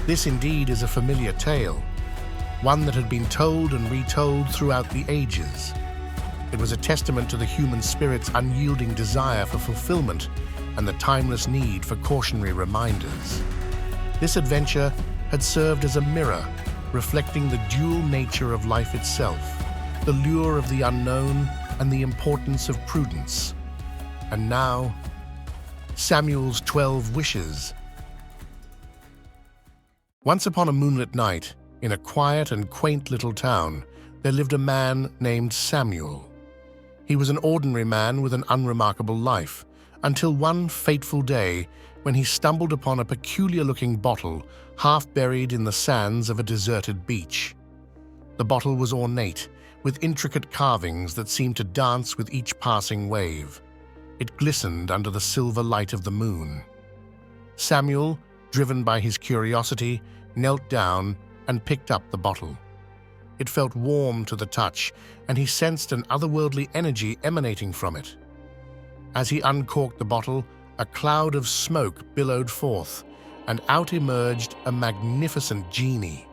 This indeed is a familiar tale, one that had been told and retold throughout the ages. It was a testament to the human spirit's unyielding desire for fulfillment and the timeless need for cautionary reminders. This adventure had served as a mirror, reflecting the dual nature of life itself, the lure of the unknown and the importance of prudence. And now, Samuel's 12 wishes. Once upon a moonlit night, in a quiet and quaint little town, there lived a man named Samuel. He was an ordinary man with an unremarkable life, until one fateful day when he stumbled upon a peculiar-looking bottle half buried in the sands of a deserted beach. The bottle was ornate, with intricate carvings that seemed to dance with each passing wave. It glistened under the silver light of the moon. Samuel, driven by his curiosity, knelt down and picked up the bottle. It felt warm to the touch, and he sensed an otherworldly energy emanating from it. As he uncorked the bottle, a cloud of smoke billowed forth, and out emerged a magnificent genie.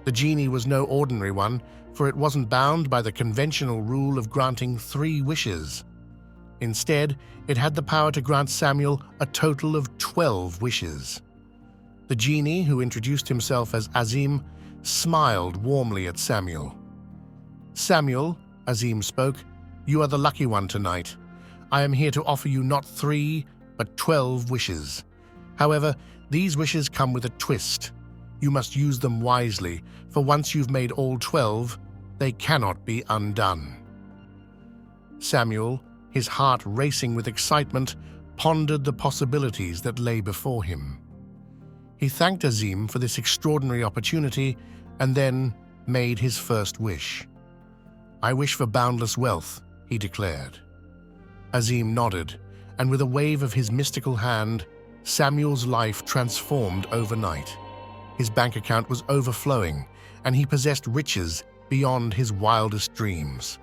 The genie was no ordinary one, for it wasn't bound by the conventional rule of granting 3 wishes. Instead, it had the power to grant Samuel a total of 12 wishes. The genie, who introduced himself as Azim, smiled warmly at Samuel. "Samuel," Azim spoke, "you are the lucky one tonight. I am here to offer you not 3, but 12 wishes. However, these wishes come with a twist. You must use them wisely, for once you've made all 12, they cannot be undone." Samuel, his heart racing with excitement, pondered the possibilities that lay before him. He thanked Azim for this extraordinary opportunity and then made his first wish. "I wish for boundless wealth," he declared. Azim nodded, and with a wave of his mystical hand, Samuel's life transformed overnight. His bank account was overflowing, and he possessed riches beyond his wildest dreams.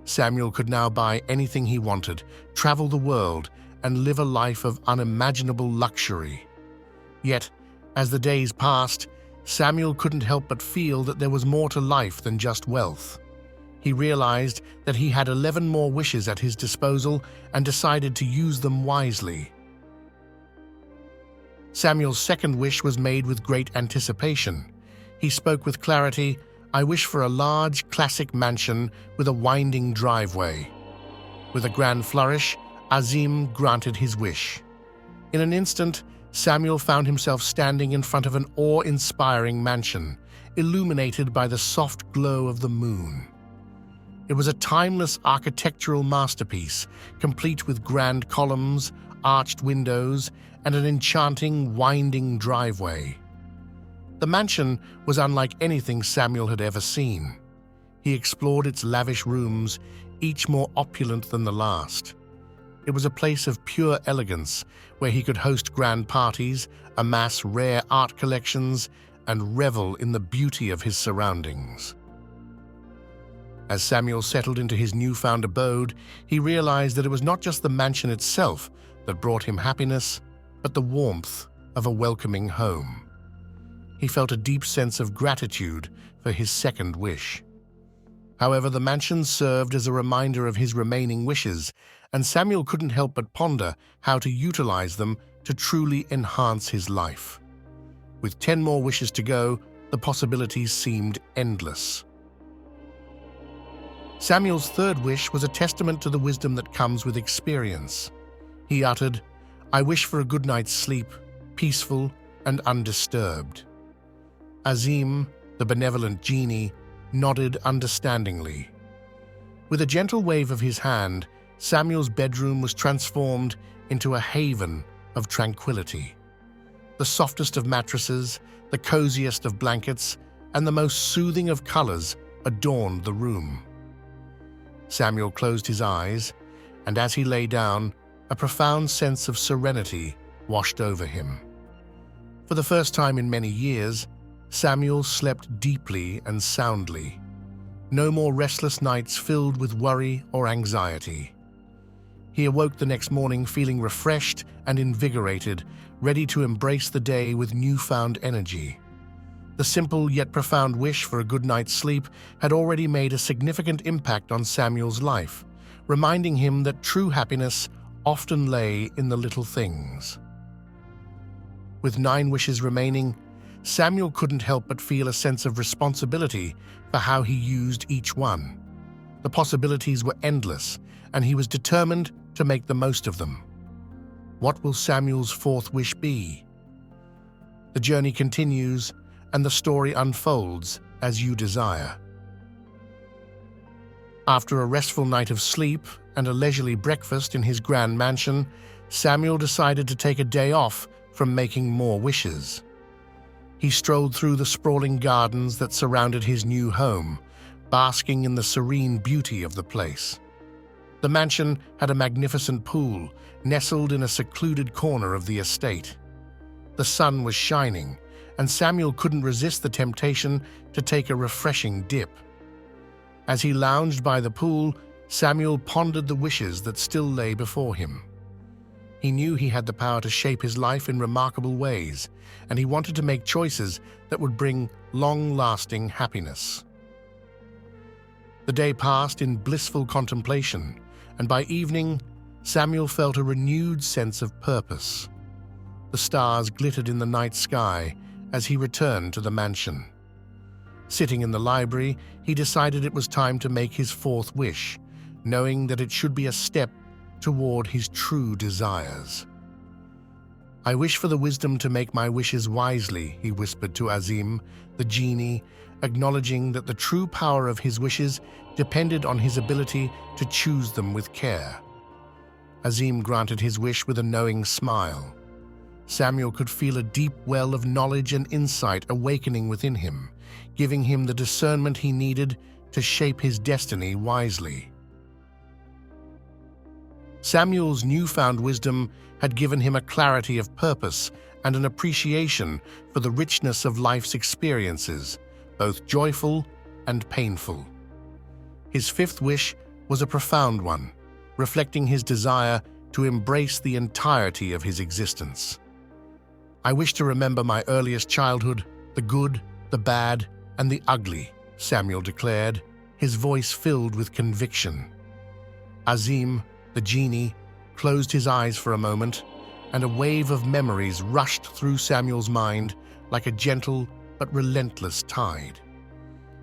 Samuel could now buy anything he wanted, travel the world, and live a life of unimaginable luxury. Yet, as the days passed, Samuel couldn't help but feel that there was more to life than just wealth. He realized that he had 11 more wishes at his disposal and decided to use them wisely. Samuel's second wish was made with great anticipation. He spoke with clarity, "I wish for a large, classic mansion with a winding driveway." With a grand flourish, Azim granted his wish. In an instant, Samuel found himself standing in front of an awe-inspiring mansion, illuminated by the soft glow of the moon. It was a timeless architectural masterpiece, complete with grand columns, arched windows, and an enchanting, winding driveway. The mansion was unlike anything Samuel had ever seen. He explored its lavish rooms, each more opulent than the last. It was a place of pure elegance, where he could host grand parties, amass rare art collections, and revel in the beauty of his surroundings. As Samuel settled into his newfound abode, he realized that it was not just the mansion itself that brought him happiness, but the warmth of a welcoming home. He felt a deep sense of gratitude for his second wish. However, the mansion served as a reminder of his remaining wishes, and Samuel couldn't help but ponder how to utilize them to truly enhance his life. With 10 more wishes to go, the possibilities seemed endless. Samuel's third wish was a testament to the wisdom that comes with experience. He uttered, "I wish for a good night's sleep, peaceful and undisturbed." Azim, the benevolent genie, nodded understandingly. With a gentle wave of his hand, Samuel's bedroom was transformed into a haven of tranquility. The softest of mattresses, the coziest of blankets, and the most soothing of colors adorned the room. Samuel closed his eyes, and as he lay down, a profound sense of serenity washed over him. For the first time in many years, Samuel slept deeply and soundly. No more restless nights filled with worry or anxiety. He awoke the next morning feeling refreshed and invigorated, ready to embrace the day with newfound energy. The simple yet profound wish for a good night's sleep had already made a significant impact on Samuel's life, reminding him that true happiness often lay in the little things. With 9 wishes remaining, Samuel couldn't help but feel a sense of responsibility for how he used each one. The possibilities were endless, and he was determined to make the most of them. What will Samuel's 4th wish be? The journey continues, and the story unfolds as you desire. After a restful night of sleep and a leisurely breakfast in his grand mansion, Samuel decided to take a day off from making more wishes. He strolled through the sprawling gardens that surrounded his new home, basking in the serene beauty of the place. The mansion had a magnificent pool, nestled in a secluded corner of the estate. The sun was shining, and Samuel couldn't resist the temptation to take a refreshing dip. As he lounged by the pool, Samuel pondered the wishes that still lay before him. He knew he had the power to shape his life in remarkable ways, and he wanted to make choices that would bring long-lasting happiness. The day passed in blissful contemplation, and by evening, Samuel felt a renewed sense of purpose. The stars glittered in the night sky as he returned to the mansion. Sitting in the library, he decided it was time to make his 4th wish, knowing that it should be a step toward his true desires. "I wish for the wisdom to make my wishes wisely," he whispered to Azim, the genie, acknowledging that the true power of his wishes depended on his ability to choose them with care. Azim granted his wish with a knowing smile. Samuel could feel a deep well of knowledge and insight awakening within him, giving him the discernment he needed to shape his destiny wisely. Samuel's newfound wisdom had given him a clarity of purpose and an appreciation for the richness of life's experiences, both joyful and painful. His 5th wish was a profound one, reflecting his desire to embrace the entirety of his existence. "I wish to remember my earliest childhood, the good, the bad, and the ugly," Samuel declared, his voice filled with conviction. Azim, the genie, closed his eyes for a moment, and a wave of memories rushed through Samuel's mind like a gentle but relentless tide.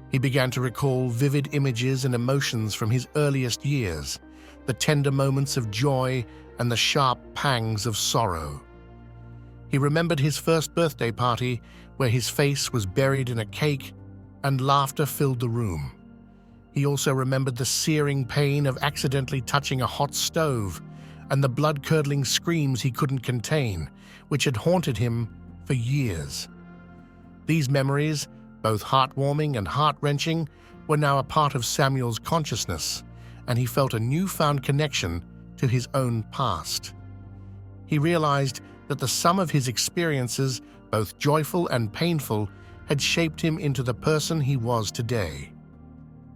He began to recall vivid images and emotions from his earliest years, the tender moments of joy and the sharp pangs of sorrow. He remembered his first birthday party, where his face was buried in a cake and laughter filled the room. He also remembered the searing pain of accidentally touching a hot stove and the blood-curdling screams he couldn't contain, which had haunted him for years. These memories, both heartwarming and heart-wrenching, were now a part of Samuel's consciousness, and he felt a newfound connection to his own past. He realized that the sum of his experiences, both joyful and painful, had shaped him into the person he was today.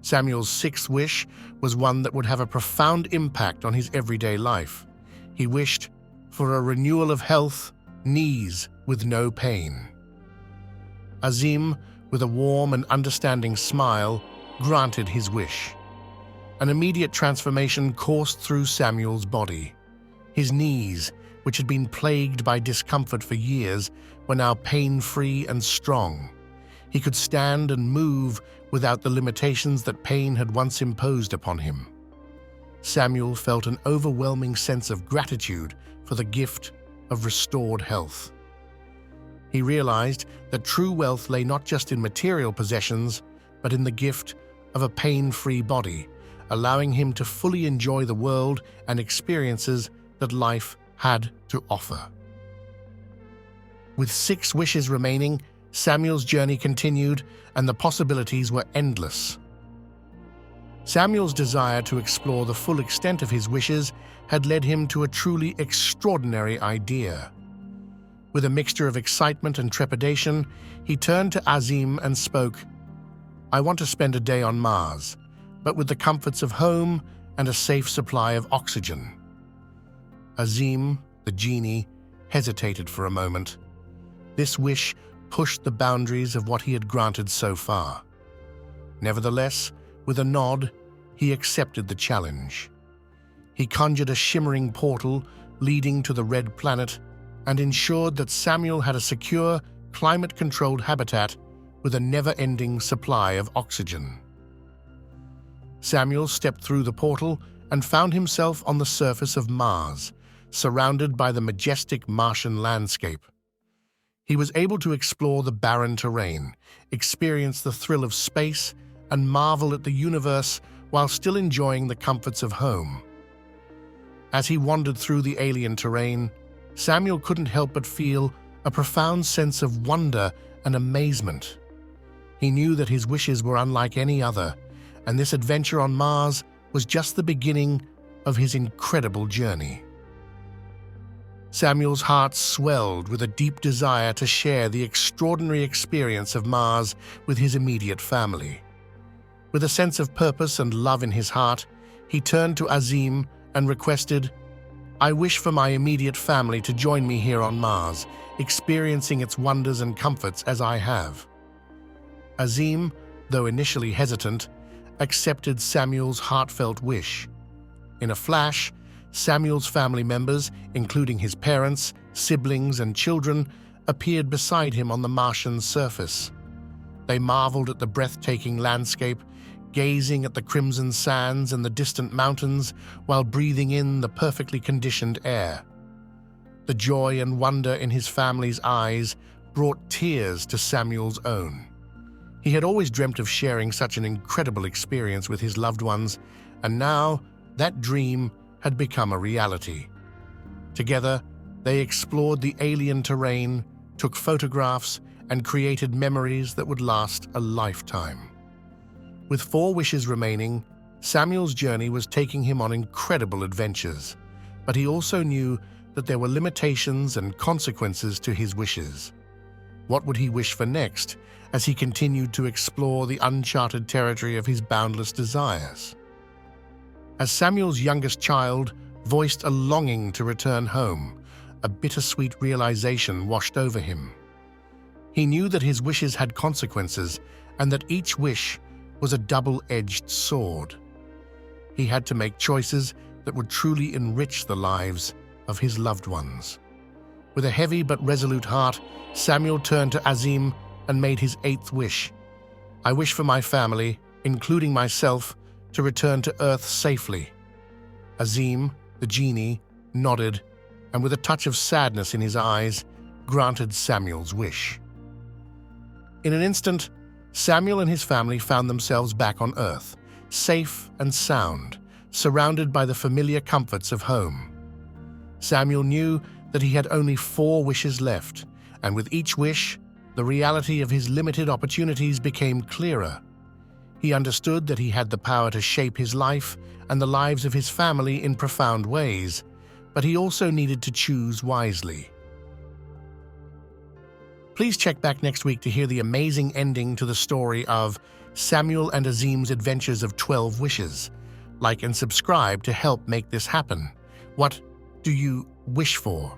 Samuel's 6th wish was one that would have a profound impact on his everyday life. He wished for a renewal of health, knees with no pain. Azim, with a warm and understanding smile, granted his wish. An immediate transformation coursed through Samuel's body. His knees, which had been plagued by discomfort for years, were now pain-free and strong. He could stand and move without the limitations that pain had once imposed upon him. Samuel felt an overwhelming sense of gratitude for the gift of restored health. He realized that true wealth lay not just in material possessions, but in the gift of a pain-free body, allowing him to fully enjoy the world and experiences that life had to offer. With 6 wishes remaining, Samuel's journey continued, and the possibilities were endless. Samuel's desire to explore the full extent of his wishes had led him to a truly extraordinary idea. With a mixture of excitement and trepidation, he turned to Azim and spoke, "I want to spend a day on Mars, but with the comforts of home and a safe supply of oxygen. Azim, the genie, hesitated for a moment. This wish pushed the boundaries of what he had granted so far. Nevertheless, with a nod, he accepted the challenge. He conjured a shimmering portal leading to the Red Planet and ensured that Samuel had a secure, climate-controlled habitat with a never-ending supply of oxygen. Samuel stepped through the portal and found himself on the surface of Mars, surrounded by the majestic Martian landscape. He was able to explore the barren terrain, experience the thrill of space, and marvel at the universe while still enjoying the comforts of home. As he wandered through the alien terrain, Samuel couldn't help but feel a profound sense of wonder and amazement. He knew that his wishes were unlike any other, and this adventure on Mars was just the beginning of his incredible journey. Samuel's heart swelled with a deep desire to share the extraordinary experience of Mars with his immediate family. With a sense of purpose and love in his heart, he turned to Azim and requested, "I wish for my immediate family to join me here on Mars, experiencing its wonders and comforts as I have." Azim, though initially hesitant, accepted Samuel's heartfelt wish. In a flash, Samuel's family members, including his parents, siblings, and children, appeared beside him on the Martian surface. They marveled at the breathtaking landscape, gazing at the crimson sands and the distant mountains while breathing in the perfectly conditioned air. The joy and wonder in his family's eyes brought tears to Samuel's own. He had always dreamt of sharing such an incredible experience with his loved ones, and now that dream had become a reality. Together, they explored the alien terrain, took photographs, and created memories that would last a lifetime. With 4 wishes remaining, Samuel's journey was taking him on incredible adventures, but he also knew that there were limitations and consequences to his wishes. What would he wish for next as he continued to explore the uncharted territory of his boundless desires? As Samuel's youngest child voiced a longing to return home, a bittersweet realization washed over him. He knew that his wishes had consequences and that each wish was a double-edged sword. He had to make choices that would truly enrich the lives of his loved ones. With a heavy but resolute heart, Samuel turned to Azim and made his 8th wish. "I wish for my family, including myself, to return to Earth safely." Azim, the genie, nodded, and with a touch of sadness in his eyes, granted Samuel's wish. In an instant, Samuel and his family found themselves back on Earth, safe and sound, surrounded by the familiar comforts of home. Samuel knew that he had only 4 wishes left, and with each wish, the reality of his limited opportunities became clearer. He understood that he had the power to shape his life and the lives of his family in profound ways, but he also needed to choose wisely. Please check back next week to hear the amazing ending to the story of Samuel and Azim's Adventures of 12 Wishes. Like and subscribe to help make this happen. What do you wish for?